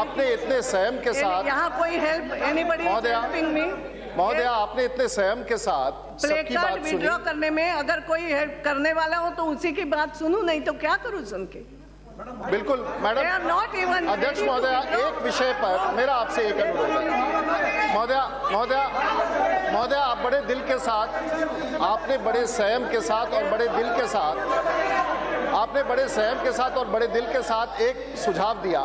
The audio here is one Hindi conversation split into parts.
आपने इतने संयम के साथ यहाँ कोई हेल्प एनीबडी हेल्पिंग मी महोदया, आपने इतने संयम के साथ सबकी बात सुनी। विड्रॉ करने में अगर कोई हेल्प करने वाला हो तो उसी की बात सुनूं, नहीं तो क्या करूं सुन के। बिल्कुल मैडम। अध्यक्ष महोदया, एक विषय पर मेरा आपसे एक अनुरोध है। महोदया, आप बड़े दिल के साथ, आपने बड़े संयम के साथ और बड़े दिल के साथ, आपने बड़े संयम के साथ और बड़े दिल के साथ एक सुझाव दिया।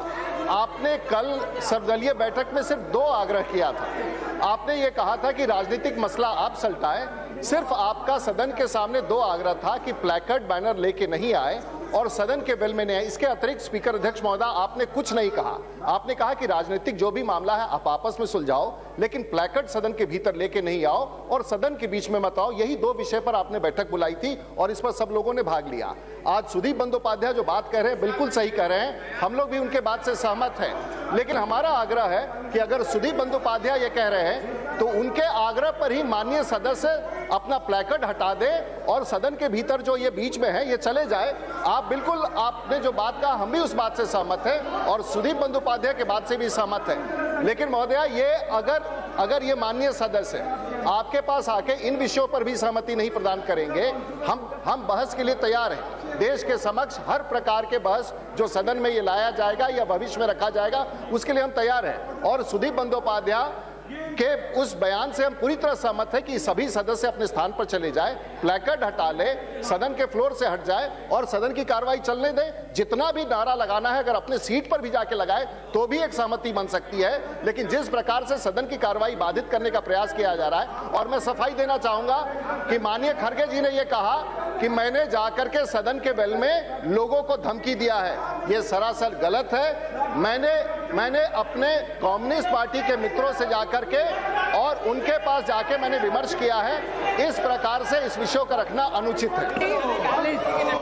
आपने कल सर्वदलीय बैठक में सिर्फ 2 आग्रह किया था। आपने ये कहा था कि राजनीतिक मसला आप सलटाएं। सिर्फ आपका सदन के सामने 2 आग्रह था कि प्लैकार्ड बैनर लेके नहीं आए और सदन के बिल में नहीं आए। इसके अतिरिक्त स्पीकर अध्यक्ष महोदय, आपने कुछ नहीं कहा। आपने कहा कि राजनीतिक जो भी मामला है आप आपस में सुलझाओ, लेकिन प्लैकार्ड सदन के भीतर लेके नहीं आओ और सदन के बीच में मत आओ। यही 2 विषय पर आपने बैठक बुलाई थी और इस पर सब लोगों ने भाग लिया। आज सुदीप बंदोपाध्याय जो बात कह रहे हैं बिल्कुल सही कह रहे हैं, हम लोग भी उनके बात से सहमत हैं। लेकिन हमारा आग्रह है कि अगर सुदीप बंदोपाध्याय ये कह रहे हैं तो उनके आग्रह पर ही माननीय सदस्य अपना प्लैकार्ड हटा दे और सदन के भीतर जो ये बीच में है ये चले जाए। आप बिल्कुल, आपने जो बात कहा हम भी उस बात से सहमत हैं और सुदीप बंदोपाध्याय के बात से भी सहमत हैं। लेकिन महोदया, ये अगर ये माननीय सदस्य आपके पास आके इन विषयों पर भी सहमति नहीं प्रदान करेंगे, हम बहस के लिए तैयार हैं। देश के समक्ष हर प्रकार के बहस जो सदन में ये लाया जाएगा या भविष्य में रखा जाएगा उसके लिए हम तैयार हैं। और सुदीप बंदोपाध्याय के उस बयान से हम पूरी तरह सहमत है कि सभी सदस्य अपने स्थान पर चले जाए, प्लैकार्ड हटा ले, सदन के फ्लोर से हट जाए और सदन की कार्रवाई चलने दे। जितना भी नारा लगाना है अगर अपने सीट पर भी जाके लगाए तो भी एक सहमति बन सकती है। लेकिन जिस प्रकार से सदन की कार्रवाई बाधित करने का प्रयास किया जा रहा है, और मैं सफाई देना चाहूंगा कि माननीय खड़गे जी ने यह कहा कि मैंने जाकर के सदन के बेल में लोगों को धमकी दिया है, यह सरासर गलत है। मैंने अपने कम्युनिस्ट पार्टी के मित्रों से जाकर के और उनके पास जाके मैंने विमर्श किया है। इस प्रकार से इस विषय को रखना अनुचित है।